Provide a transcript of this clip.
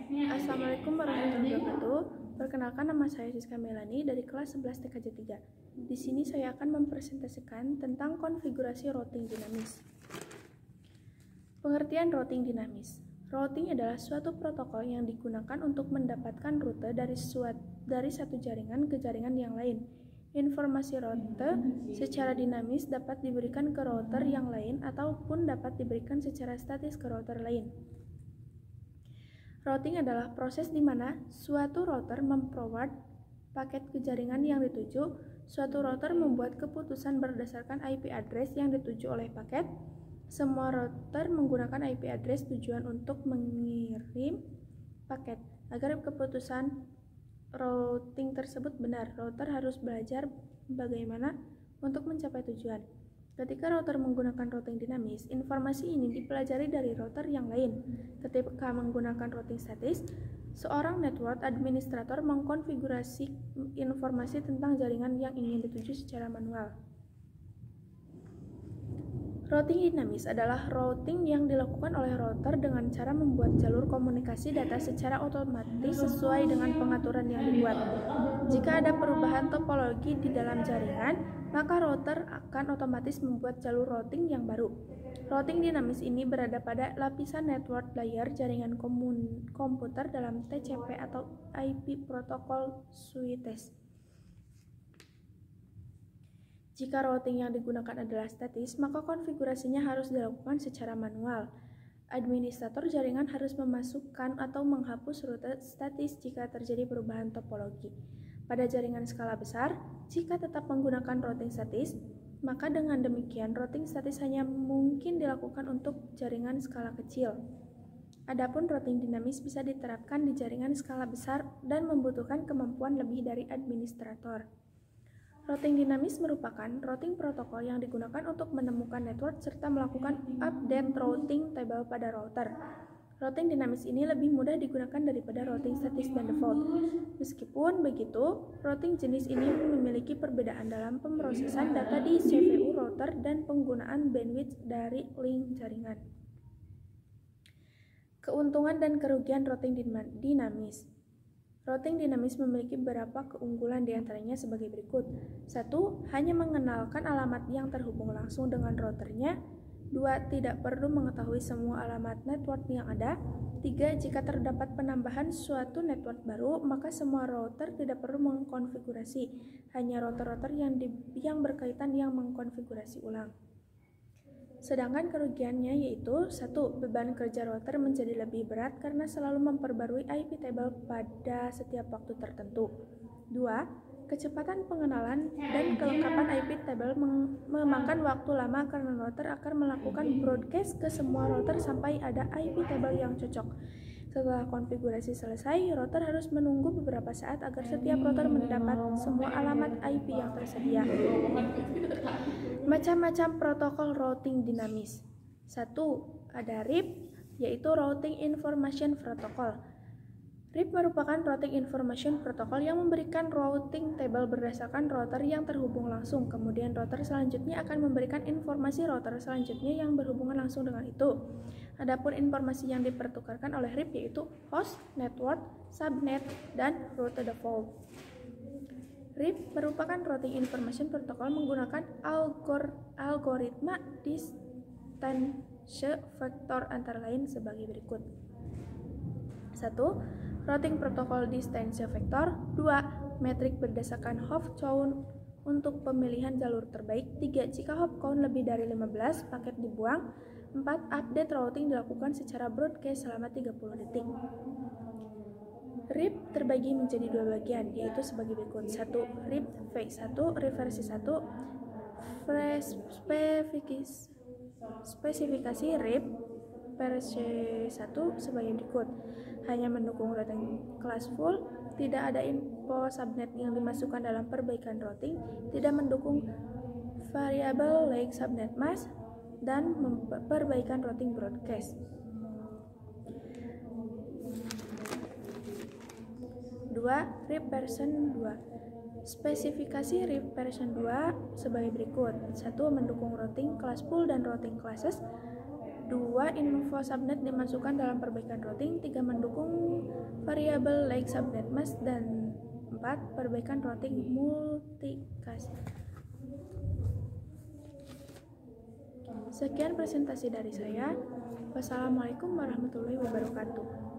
Assalamualaikum warahmatullahi wabarakatuh. Perkenalkan, nama saya Siska Melani dari kelas 11 TKJ 3. Di sini saya akan mempresentasikan tentang konfigurasi routing dinamis. Pengertian routing dinamis. Routing adalah suatu protokol yang digunakan untuk mendapatkan rute dari satu jaringan ke jaringan yang lain. Informasi rute secara dinamis dapat diberikan ke router yang lain ataupun dapat diberikan secara statis ke router lain. Routing adalah proses di mana suatu router memforward paket ke jaringan yang dituju. Suatu router membuat keputusan berdasarkan IP address yang dituju oleh paket. Semua router menggunakan IP address tujuan untuk mengirim paket. Agar keputusan routing tersebut benar, router harus belajar bagaimana untuk mencapai tujuan. Ketika router menggunakan routing dinamis, informasi ini dipelajari dari router yang lain. Ketika menggunakan routing statis, seorang network administrator mengkonfigurasi informasi tentang jaringan yang ingin dituju secara manual. Routing dinamis adalah routing yang dilakukan oleh router dengan cara membuat jalur komunikasi data secara otomatis sesuai dengan pengaturan yang dibuat. Jika ada perubahan topologi di dalam jaringan, maka router akan otomatis membuat jalur routing yang baru. Routing dinamis ini berada pada lapisan network layer jaringan komputer dalam TCP atau IP protokol switches. Jika routing yang digunakan adalah statis, maka konfigurasinya harus dilakukan secara manual. Administrator jaringan harus memasukkan atau menghapus rute statis jika terjadi perubahan topologi. Pada jaringan skala besar, jika tetap menggunakan routing statis, maka dengan demikian routing statis hanya mungkin dilakukan untuk jaringan skala kecil. Adapun routing dinamis bisa diterapkan di jaringan skala besar dan membutuhkan kemampuan lebih dari administrator. Routing dinamis merupakan routing protokol yang digunakan untuk menemukan network serta melakukan update routing table pada router. Routing dinamis ini lebih mudah digunakan daripada routing statis dan default. Meskipun begitu, routing jenis ini memiliki perbedaan dalam pemrosesan data di CPU router dan penggunaan bandwidth dari link jaringan. Keuntungan dan kerugian routing dinamis. Routing dinamis memiliki beberapa keunggulan diantaranya sebagai berikut. 1. Hanya mengenalkan alamat yang terhubung langsung dengan routernya. 2. Tidak perlu mengetahui semua alamat network yang ada. 3. Jika terdapat penambahan suatu network baru, maka semua router tidak perlu mengkonfigurasi. Hanya router-router yang berkaitan yang mengkonfigurasi ulang. Sedangkan kerugiannya yaitu 1. Beban kerja router menjadi lebih berat karena selalu memperbarui IP table pada setiap waktu tertentu. 2. Kecepatan pengenalan dan kelengkapan IP table memakan waktu lama karena router akan melakukan broadcast ke semua router sampai ada IP table yang cocok. Setelah konfigurasi selesai, router harus menunggu beberapa saat agar setiap router mendapat semua alamat IP yang tersedia. Macam-macam protokol routing dinamis. 1. Ada RIP, yaitu Routing Information Protocol. RIP merupakan Routing Information Protocol yang memberikan routing table berdasarkan router yang terhubung langsung. Kemudian router selanjutnya akan memberikan informasi router selanjutnya yang berhubungan langsung dengan itu. Adapun informasi yang dipertukarkan oleh RIP yaitu host, network, subnet, dan rute default. RIP merupakan Routing Information Protocol menggunakan algoritma distance vector antara lain sebagai berikut. 1. Routing Protocol Distance Vector. 2. Metrik berdasarkan hop count untuk pemilihan jalur terbaik. 3. Jika hop count lebih dari 15, paket dibuang. 4. Update routing dilakukan secara broadcast selama 30 detik. RIP terbagi menjadi dua bagian, yaitu sebagai berikut. 1. RIP V1, RIP versi 1. Spesifikasi RIP versi 1 sebagai berikut. Hanya mendukung routing kelas full, tidak ada info subnet yang dimasukkan dalam perbaikan routing, tidak mendukung variabel like subnet mask, dan perbaikan routing broadcast. 2. RIP version 2. Spesifikasi RIP version 2 sebagai berikut. 1. Mendukung routing kelas full dan routing classes. 2. Info subnet dimasukkan dalam perbaikan routing. 3. Mendukung variabel like subnet mask. Dan 4. Perbaikan routing multicast. Sekian presentasi dari saya. Wassalamualaikum warahmatullahi wabarakatuh.